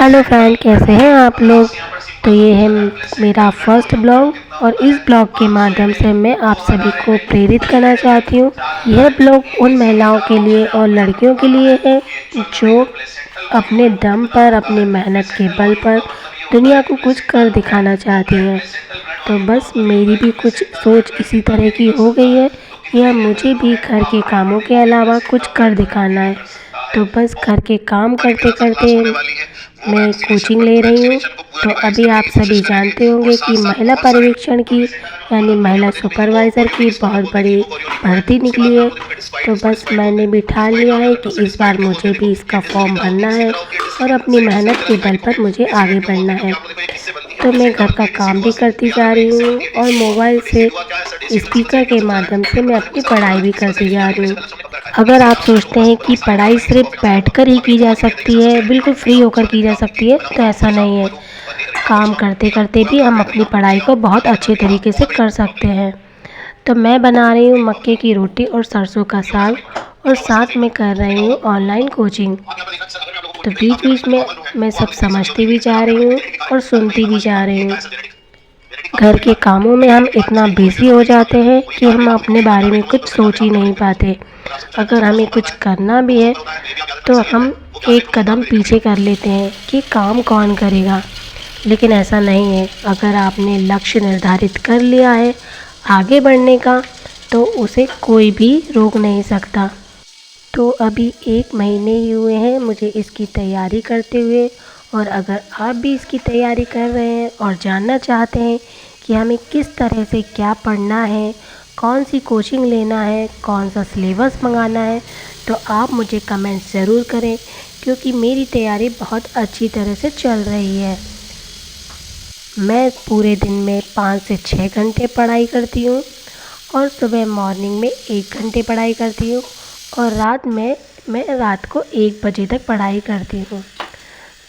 Hello friend, कैसे हैं आप लोग। तो ये है मेरा फर्स्ट ब्लॉग और इस ब्लॉग के माध्यम से मैं आप सभी को प्रेरित करना चाहती हूँ। यह ब्लॉग उन महिलाओं के लिए और लड़कियों के लिए है जो अपने दम पर, अपनी मेहनत के बल पर दुनिया को कुछ कर दिखाना चाहती हैं। तो बस मेरी भी कुछ सोच इसी तरह की हो गई है या मुझे भी घर के कामों के अलावा कुछ कर दिखाना है। तो बस घर के काम करते करते मैं कोचिंग ले रही हूँ। तो अभी आप सभी जानते होंगे कि महिला पर्यवेक्षण की यानी महिला सुपरवाइज़र की बहुत बड़ी भर्ती निकली है। तो बस मैंने भी ठान लिया है कि इस बार मुझे भी इसका फॉर्म भरना है और अपनी मेहनत के बल पर मुझे आगे बढ़ना है। तो मैं घर का काम भी करती जा रही हूँ और मोबाइल से स्पीकर के माध्यम से मैं अपनी पढ़ाई भी करती जा रही हूँ। अगर आप सोचते हैं कि पढ़ाई सिर्फ बैठकर ही की जा सकती है, बिल्कुल फ्री होकर की जा सकती है, तो ऐसा नहीं है। काम करते करते भी हम अपनी पढ़ाई को बहुत अच्छे तरीके से कर सकते हैं। तो मैं बना रही हूँ मक्के की रोटी और सरसों का साग और साथ में कर रही हूँ ऑनलाइन कोचिंग। तो बीच बीच में मैं सब समझती भी जा रही हूँ और सुनती भी जा रही हूँ। घर के कामों में हम इतना बिज़ी हो जाते हैं कि हम अपने बारे में कुछ सोच ही नहीं पाते। अगर हमें कुछ करना भी है तो हम एक कदम पीछे कर लेते हैं कि काम कौन करेगा। लेकिन ऐसा नहीं है। अगर आपने लक्ष्य निर्धारित कर लिया है आगे बढ़ने का, तो उसे कोई भी रोक नहीं सकता। तो अभी 1 महीने ही हुए हैं मुझे इसकी तैयारी करते हुए। और अगर आप भी इसकी तैयारी कर रहे हैं और जानना चाहते हैं कि हमें किस तरह से क्या पढ़ना है, कौन सी कोचिंग लेना है, कौन सा सिलेबस मंगाना है, तो आप मुझे कमेंट्स ज़रूर करें, क्योंकि मेरी तैयारी बहुत अच्छी तरह से चल रही है। मैं पूरे दिन में 5 से 6 घंटे पढ़ाई करती हूँ और सुबह मॉर्निंग में 1 घंटे पढ़ाई करती हूँ और रात में मैं रात को 1 बजे तक पढ़ाई करती हूँ।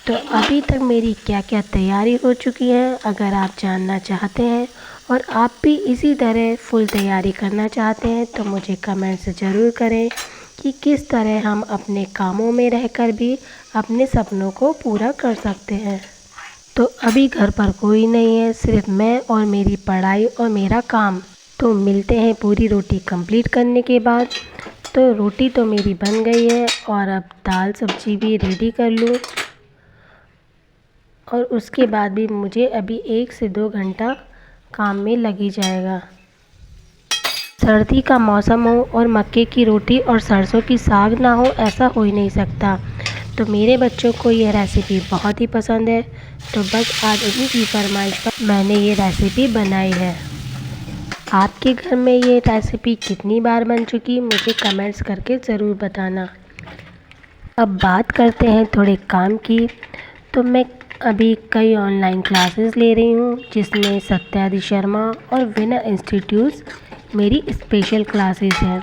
तो अभी तक मेरी क्या क्या तैयारी हो चुकी है, अगर आप जानना चाहते हैं और आप भी इसी तरह फुल तैयारी करना चाहते हैं, तो मुझे कमेंट्स ज़रूर करें कि किस तरह हम अपने कामों में रहकर भी अपने सपनों को पूरा कर सकते हैं। तो अभी घर पर कोई नहीं है, सिर्फ मैं और मेरी पढ़ाई और मेरा काम। तो मिलते हैं पूरी रोटी कंप्लीट करने के बाद। तो रोटी तो मेरी बन गई है और अब दाल सब्जी भी रेडी कर लूँ। और उसके बाद भी मुझे अभी 1 से 2 घंटा काम में लगी जाएगा। सर्दी का मौसम हो और मक्के की रोटी और सरसों की साग ना हो, ऐसा हो ही नहीं सकता। तो मेरे बच्चों को ये रेसिपी बहुत ही पसंद है। तो बस आज उन्हीं की फरमाइश पर मैंने ये रेसिपी बनाई है। आपके घर में ये रेसिपी कितनी बार बन चुकी, मुझे कमेंट्स करके ज़रूर बताना। अब बात करते हैं थोड़े काम की। तो मैं अभी कई ऑनलाइन क्लासेस ले रही हूँ, जिसमें सत्यादि शर्मा और विनर इंस्टीट्यूट्स मेरी स्पेशल क्लासेस हैं।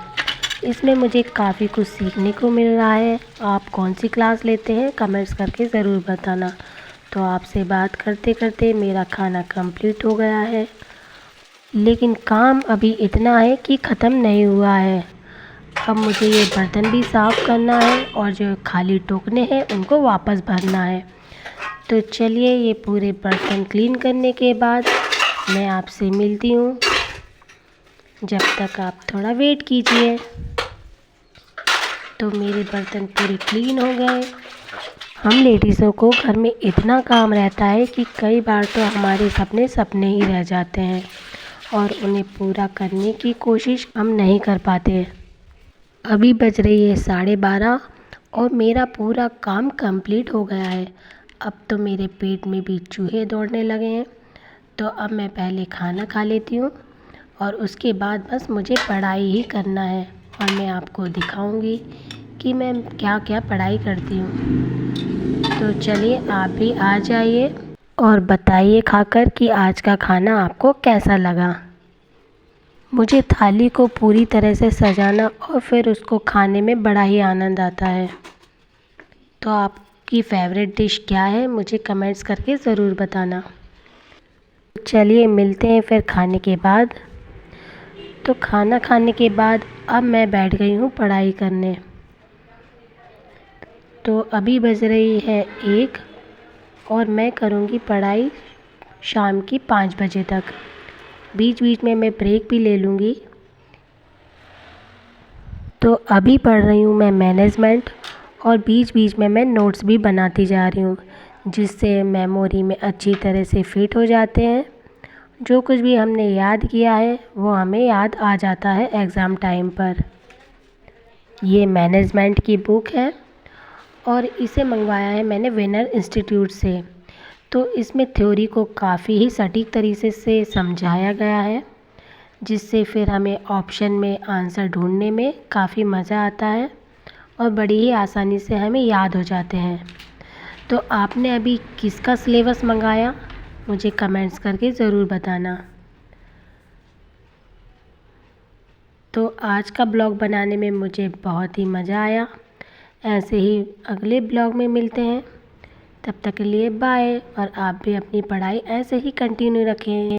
इसमें मुझे काफ़ी कुछ सीखने को मिल रहा है। आप कौन सी क्लास लेते हैं कमेंट्स करके ज़रूर बताना। तो आपसे बात करते करते मेरा खाना कंप्लीट हो गया है, लेकिन काम अभी इतना है कि ख़त्म नहीं हुआ है। अब मुझे ये बर्तन भी साफ़ करना है और जो खाली टोकने हैं उनको वापस भरना है। तो चलिए, ये पूरे बर्तन क्लीन करने के बाद मैं आपसे मिलती हूँ। जब तक आप थोड़ा वेट कीजिए। तो मेरे बर्तन पूरे क्लीन हो गए। हम लेडीज़ों को घर में इतना काम रहता है कि कई बार तो हमारे सपने सपने ही रह जाते हैं और उन्हें पूरा करने की कोशिश हम नहीं कर पाते। अभी बज रही है 12:30 और मेरा पूरा काम कंप्लीट हो गया है। अब तो मेरे पेट में भी चूहे दौड़ने लगे हैं। तो अब मैं पहले खाना खा लेती हूँ और उसके बाद बस मुझे पढ़ाई ही करना है और मैं आपको दिखाऊंगी कि मैं क्या क्या पढ़ाई करती हूँ। तो चलिए, आप भी आ जाइए और बताइए खाकर कि आज का खाना आपको कैसा लगा। मुझे थाली को पूरी तरह से सजाना और फिर उसको खाने में बड़ा ही आनंद आता है। तो आपकी फेवरेट डिश क्या है, मुझे कमेंट्स करके ज़रूर बताना। चलिए, मिलते हैं फिर खाने के बाद। तो खाना खाने के बाद अब मैं बैठ गई हूँ पढ़ाई करने। तो अभी बज रही है 1 और मैं करूँगी पढ़ाई शाम की 5 बजे तक। बीच बीच में मैं ब्रेक भी ले लूँगी। तो अभी पढ़ रही हूँ मैं मैनेजमेंट और बीच बीच में मैं नोट्स भी बनाती जा रही हूँ, जिससे मेमोरी में अच्छी तरह से फिट हो जाते हैं। जो कुछ भी हमने याद किया है वो हमें याद आ जाता है एग्ज़ाम टाइम पर। ये मैनेजमेंट की बुक है और इसे मंगवाया है मैंने विनर इंस्टीट्यूट से। तो इसमें थ्योरी को काफ़ी ही सटीक तरीके से समझाया गया है, जिससे फिर हमें ऑप्शन में आंसर ढूंढने में काफ़ी मज़ा आता है और बड़ी ही आसानी से हमें याद हो जाते हैं। तो आपने अभी किसका सिलेबस मंगाया, मुझे कमेंट्स करके ज़रूर बताना। तो आज का ब्लॉग बनाने में मुझे बहुत ही मज़ा आया। ऐसे ही अगले ब्लॉग में मिलते हैं, तब तक के लिए बाय। और आप भी अपनी पढ़ाई ऐसे ही कंटिन्यू रखें।